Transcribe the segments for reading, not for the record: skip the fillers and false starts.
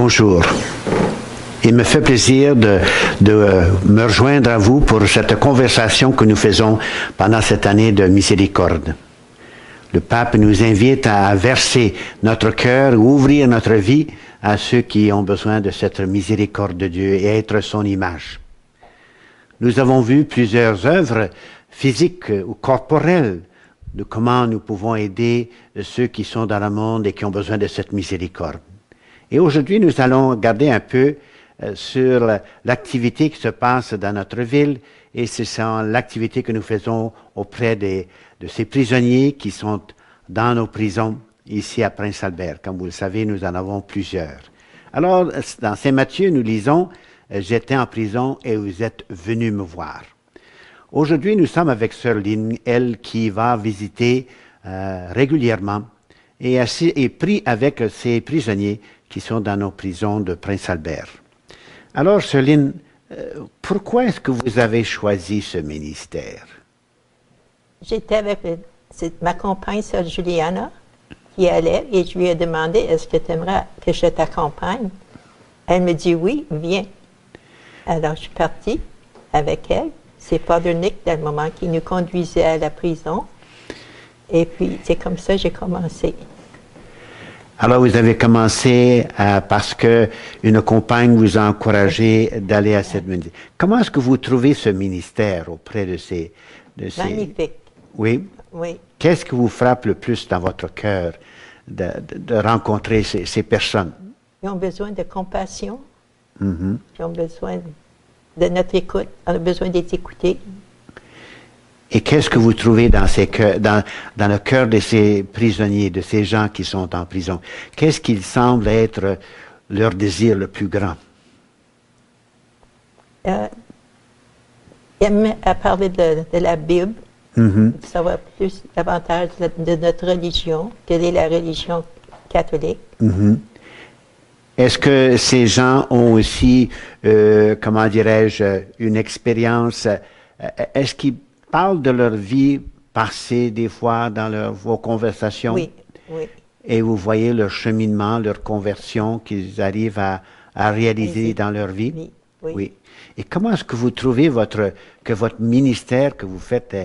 Bonjour. Il me fait plaisir de me rejoindre à vous pour cette conversation que nous faisons pendant cette année de miséricorde. Le pape nous invite à verser notre cœur, ouvrir notre vie à ceux qui ont besoin de cette miséricorde de Dieu et être son image. Nous avons vu plusieurs œuvres physiques ou corporelles de comment nous pouvons aider ceux qui sont dans le monde et qui ont besoin de cette miséricorde. Et aujourd'hui, nous allons regarder un peu sur l'activité qui se passe dans notre ville et c'est l'activité que nous faisons auprès de ces prisonniers qui sont dans nos prisons ici à Prince-Albert. Comme vous le savez, nous en avons plusieurs. Alors, dans Saint Matthieu, nous lisons « J'étais en prison et vous êtes venus me voir ». Aujourd'hui, nous sommes avec Sœur Lynn, elle qui va visiter régulièrement et prie avec ces prisonniers qui sont dans nos prisons de Prince-Albert. Alors, Sœur Lynn, pourquoi est-ce que vous avez choisi ce ministère? J'étais avec ma compagne, Sœur Juliana, qui allait, et je lui ai demandé, est-ce que tu aimerais que je t'accompagne? Elle me dit oui, viens. Alors, je suis partie avec elle. C'est Father Nick, dans le moment, qui nous conduisait à la prison. Et puis, c'est comme ça que j'ai commencé. Alors, vous avez commencé parce qu'une compagne vous a encouragé d'aller à cette ministère. Comment est-ce que vous trouvez ce ministère auprès de ces... Magnifique. Oui? Oui. Qu'est-ce qui vous frappe le plus dans votre cœur de rencontrer ces personnes? Ils ont besoin de compassion. Mm-hmm. Ils ont besoin de notre écoute. On a besoin d'être écoutés. Et qu'est-ce que vous trouvez dans le cœur de ces prisonniers, de ces gens qui sont en prison? Qu'est-ce qui semble être leur désir le plus grand? Ils à parler de la Bible, Mm-hmm. de savoir plus davantage de notre religion, quelle est la religion catholique. Mm-hmm. Est-ce que ces gens ont aussi, comment dirais-je, une expérience, est-ce qu'ils parlent de leur vie passée des fois dans vos conversations? Oui, oui. Et vous voyez leur cheminement, leur conversion qu'ils arrivent à réaliser dans leur vie? Oui, oui. Oui. Et comment est-ce que vous trouvez que votre ministère que vous faites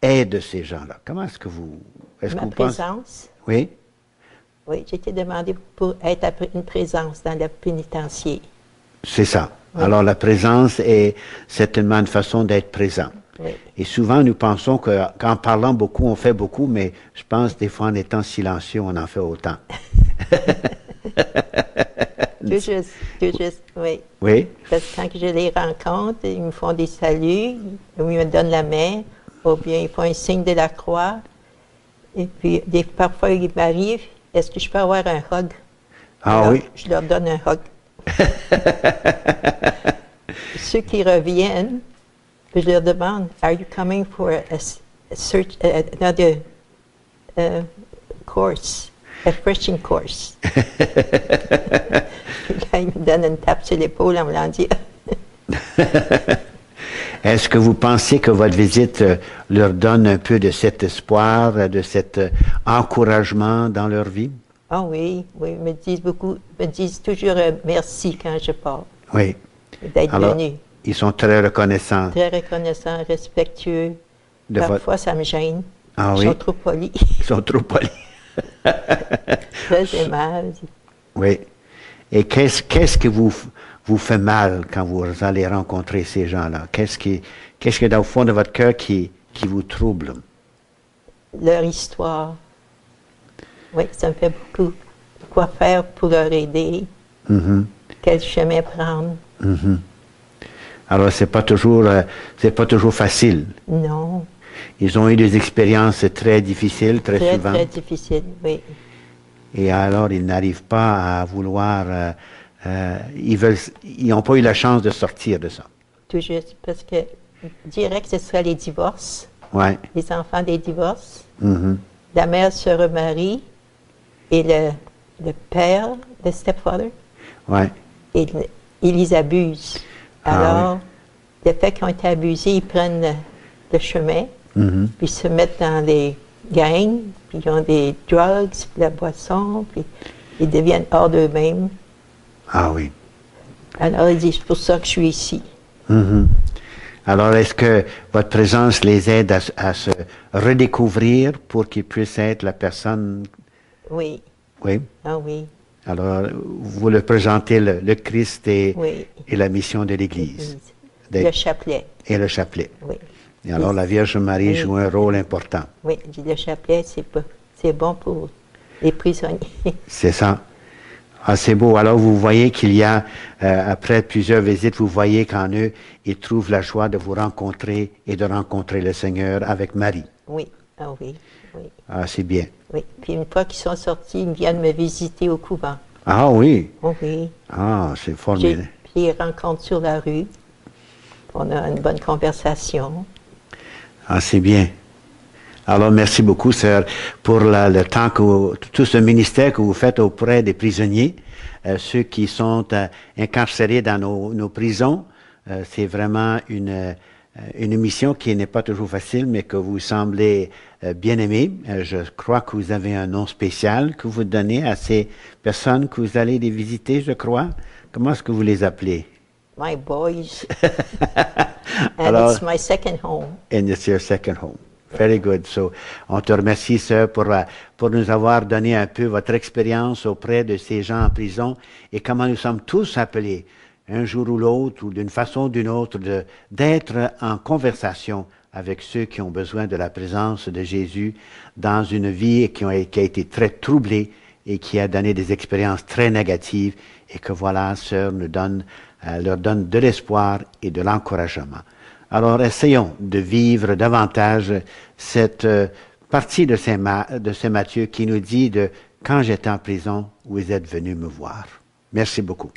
aide ces gens-là? Comment est-ce que vous... Est-ce Ma que vous pensez... présence. Oui? Oui, j'ai été demandée pour être une présence dans le pénitencier. C'est ça. Oui. Alors la présence est certainement une façon d'être présent. Oui. Et souvent nous pensons qu'en parlant beaucoup, on fait beaucoup, mais je pense des fois en étant silencieux, on en fait autant. Tout juste, oui. Oui? Parce que quand je les rencontre, ils me font des saluts, ou ils me donnent la main, ou bien ils font un signe de la croix. Et puis, parfois, il m'arrive, est-ce que je peux avoir un hug? Ah alors, oui? Je leur donne un hug. Ceux qui reviennent, je leur demande, are you coming for another course, a freshing course? Là, ils me donnent une tape sur l'épaule en me l'en disant. Est-ce que vous pensez que votre visite leur donne un peu de cet espoir, de cet encouragement dans leur vie? Ah oui, oui, ils me disent toujours merci quand je pars. Oui. D'être venus. Ils sont très reconnaissants. Très reconnaissants, respectueux. Parfois, ça me gêne. Ah Ils oui? sont trop polis. Ils sont trop polis. Très aimables. Oui. Et qu'est-ce qui vous fait mal quand vous allez rencontrer ces gens-là? Qu'est-ce que dans le fond de votre cœur qui vous trouble? Leur histoire. Oui, ça me fait beaucoup. Quoi faire pour leur aider? Mm-hmm. Quel chemin prendre? Mm-hmm. Alors, c'est pas toujours facile. Non. Ils ont eu des expériences très difficiles, très souvent. Très difficiles, oui. Et alors, ils n'arrivent pas à vouloir... ils n'ont pas eu la chance de sortir de ça. Tout juste, parce que direct, ce serait les divorces. Ouais. Les enfants des divorces. Mm-hmm. La mère se remarie et le père, le stepfather, ouais. ils les abusent. Alors, le fait qu'ils ont été abusés, ils prennent le chemin, Mm-hmm. puis se mettent dans des gangs, puis ils ont des drugs, puis la boisson, puis ils deviennent hors d'eux-mêmes. Ah oui. Alors, il dit, c'est pour ça que je suis ici. Mhm. Alors, est-ce que votre présence les aide à se redécouvrir pour qu'ils puissent être la personne? Oui. Oui. Ah oui. Alors, vous leur présentez le Christ Oui. et la mission de l'Église. L'Église. D'être- Le chapelet. Et le chapelet. Oui. Et alors, la Vierge Marie Oui. joue un rôle important. Oui, il dit, le chapelet, c'est bon pour les prisonniers. C'est ça. Ah, c'est beau. Alors, vous voyez qu'il y a, après plusieurs visites, vous voyez qu'en eux, ils trouvent la joie de vous rencontrer et de rencontrer le Seigneur avec Marie. Oui. Ah oui. Oui. Ah, c'est bien. Oui. Puis une fois qu'ils sont sortis, ils viennent me visiter au couvent. Ah oui. Oh oui. Ah, c'est J'ai formidable. les rencontres sur la rue. On a une bonne conversation. Ah, c'est bien. Alors, merci beaucoup, sœur, pour le temps tout ce ministère que vous faites auprès des prisonniers, ceux qui sont incarcérés dans nos prisons. C'est vraiment une mission qui n'est pas toujours facile, mais que vous semblez bien aimer. Je crois que vous avez un nom spécial que vous donnez à ces personnes que vous allez les visiter, je crois. Comment est-ce que vous les appelez? My boys. And Alors, it's my second home. and it's your second home. Very good. So, on te remercie, sœur, pour nous avoir donné un peu votre expérience auprès de ces gens en prison et comment nous sommes tous appelés, un jour ou l'autre, ou d'une façon ou d'une autre, d'être en conversation avec ceux qui ont besoin de la présence de Jésus dans une vie qui a été très troublée et qui a donné des expériences très négatives et que voilà, sœur, leur donne de l'espoir et de l'encouragement. Alors, essayons de vivre davantage cette partie de Saint Matthieu qui nous dit de « Quand j'étais en prison, vous êtes venus me voir ». Merci beaucoup.